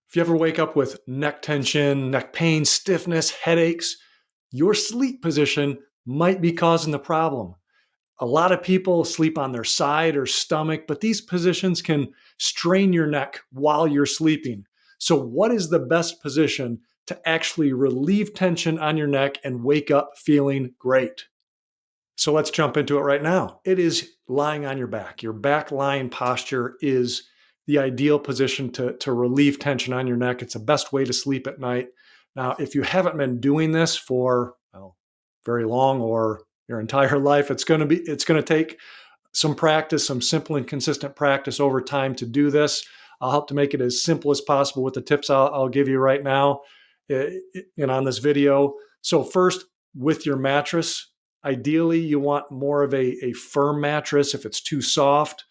If you ever wake up with neck tension, neck pain, stiffness, headaches, your sleep position might be causing the problem. A lot of people sleep on their side or stomach, but these positions can strain your neck while you're sleeping. So, what is the best position to actually relieve tension on your neck and wake up feeling great? So, let's jump into it right now. It is lying on your back. Your back lying posture is the ideal position to relieve tension on your neck. It's the best way to sleep at night. Now, if you haven't been doing this for very long or your entire life, it's going to take some practice, some simple and consistent practice over time to do this. I'll help to make it as simple as possible with the tips I'll give you right now and on this video. So first, with your mattress, ideally you want more of a firm mattress. If it's too soft,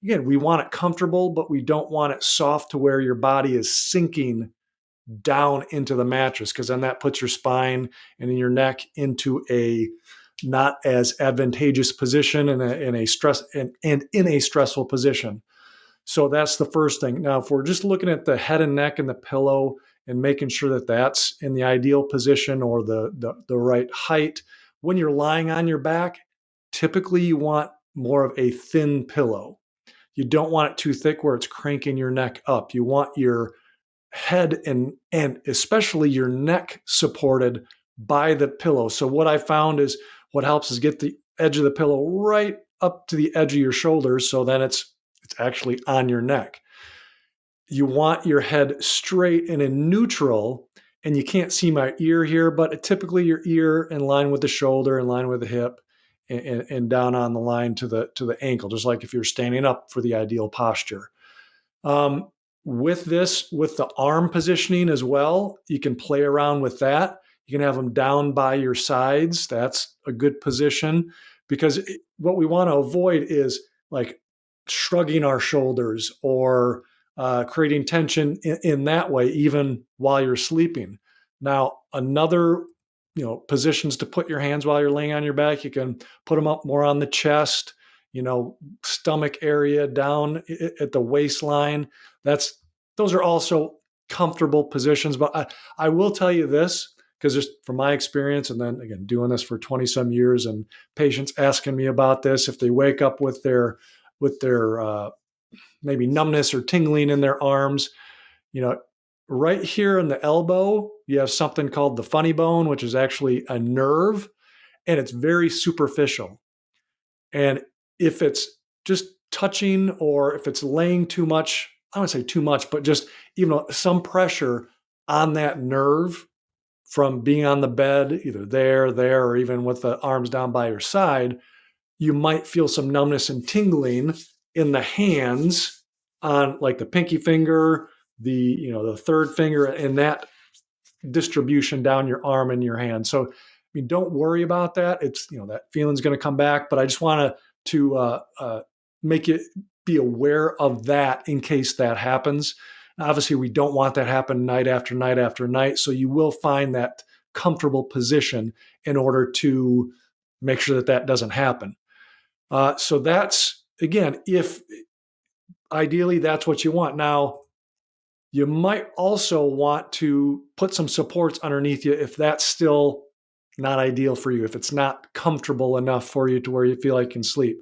again, we want it comfortable, but we don't want it soft to where your body is sinking down into the mattress, because then that puts your spine and your neck into a not as advantageous position and in a stressful position. So that's the first thing. Now, if we're just looking at the head and neck and the pillow and making sure that that's in the ideal position or the right height, when you're lying on your back, typically you want more of a thin pillow. You don't want it too thick where it's cranking your neck up. You want your head and especially your neck supported by the pillow. So what I found is what helps is get the edge of the pillow right up to the edge of your shoulders, so then it's actually on your neck. You want your head straight and in neutral, and you can't see my ear here, but typically your ear in line with the shoulder, in line with the hip, and down on the line to the ankle, just like if you're standing up for the ideal posture. With the arm positioning as well, you can play around with that. You can have them down by your sides. That's a good position, because what we want to avoid is like shrugging our shoulders or creating tension in that way, even while you're sleeping. Now, another positions to put your hands while you're laying on your back, you can put them up more on the chest, stomach area, down at the waistline. Those are also comfortable positions. But I will tell you this, because just from my experience, and then again, doing this for 20 some years and patients asking me about this, if they wake up with their maybe numbness or tingling in their arms, right here in the elbow, you have something called the funny bone, which is actually a nerve, and it's very superficial. And if it's just touching, or if it's laying too much, I wouldn't say too much, but just even some pressure on that nerve from being on the bed, either there, or even with the arms down by your side, you might feel some numbness and tingling in the hands on like the pinky finger, the third finger, and that distribution down your arm and your hand. So, don't worry about that. It's, that feeling's going to come back, but I just want to make you be aware of that in case that happens. Obviously, we don't want that happen night after night after night. So you will find that comfortable position in order to make sure that doesn't happen. So that's, again, if ideally that's what you want. Now, you might also want to put some supports underneath you if that's still not ideal for you, if it's not comfortable enough for you to where you feel like you can sleep.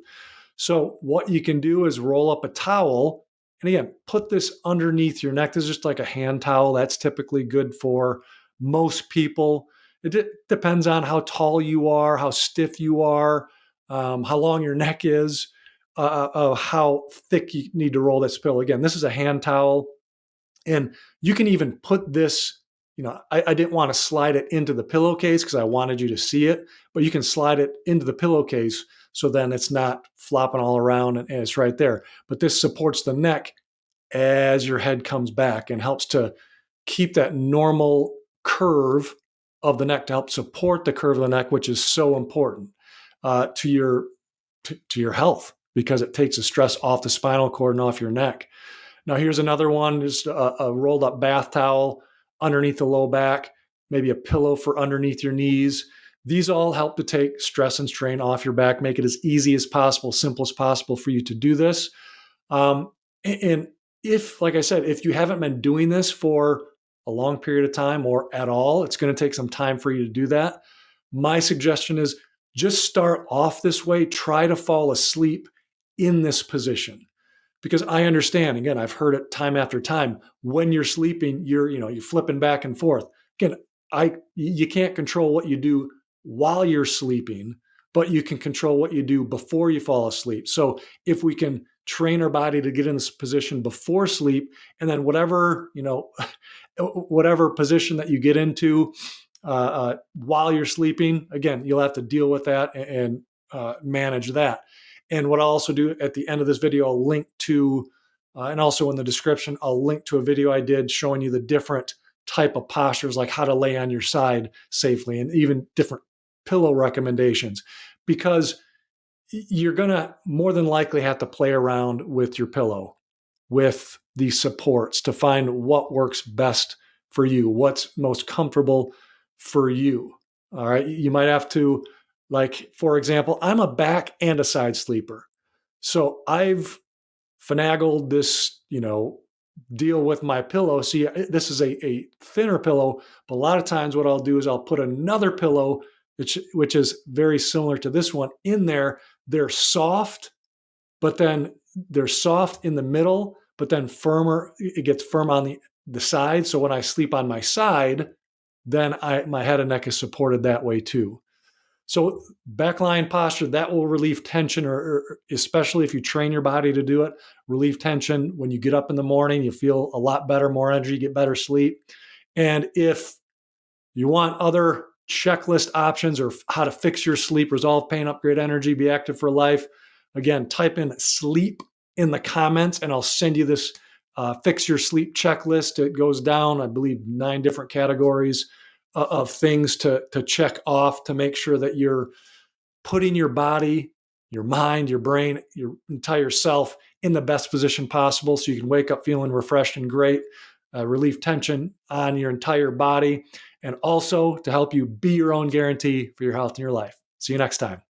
So what you can do is roll up a towel, and again, put this underneath your neck. This is just like a hand towel. That's typically good for most people. It depends on how tall you are, how stiff you are, how long your neck is, how thick you need to roll this pillow. Again, this is a hand towel, and you can even put this, I didn't want to slide it into the pillowcase because I wanted you to see it, but you can slide it into the pillowcase, so then it's not flopping all around and it's right there. But this supports the neck as your head comes back and helps to keep that normal curve of the neck, to help support the curve of the neck, which is so important to your health, because it takes the stress off the spinal cord and off your neck. Now, here's another one, just a rolled up bath towel underneath the low back, maybe a pillow for underneath your knees. These all help to take stress and strain off your back, make it as easy as possible, simple as possible for you to do this. And if, like I said, if you haven't been doing this for a long period of time or at all, it's going to take some time for you to do that. My suggestion is just start off this way. Try to fall asleep in this position, because I understand, again, I've heard it time after time. When you're sleeping, you're flipping back and forth. Again, you can't control what you do while you're sleeping, but you can control what you do before you fall asleep. So if we can train our body to get in this position before sleep, and then whatever, whatever position that you get into while you're sleeping, again, you'll have to deal with that and manage that. And what I'll also do at the end of this video, I'll link to, and also in the description, I'll link to a video I did showing you the different type of postures, like how to lay on your side safely, and even different pillow recommendations, because you're going to more than likely have to play around with your pillow, with the supports, to find what works best for you, what's most comfortable for you. All right. You might have to, like, for example, I'm a back and a side sleeper. So I've finagled this, deal with my pillow. See, this is a thinner pillow, but a lot of times what I'll do is I'll put another pillow, which is very similar to this one, in there. They're soft, but then they're soft in the middle, but then firmer. It gets firm on the side. So when I sleep on my side, then my head and neck is supported that way too. So backline posture, that will relieve tension, or especially if you train your body to do it, relieve tension. When you get up in the morning, you feel a lot better, more energy, get better sleep. And if you want other checklist options or how to fix your sleep, resolve pain, upgrade energy, be active for life, again, type in sleep in the comments and I'll send you this fix your sleep checklist. It goes down, I believe, 9 different categories of things to check off to make sure that you're putting your body, your mind, your brain, your entire self in the best position possible so you can wake up feeling refreshed and great, relieve tension on your entire body, and also to help you be your own guarantee for your health and your life. See you next time.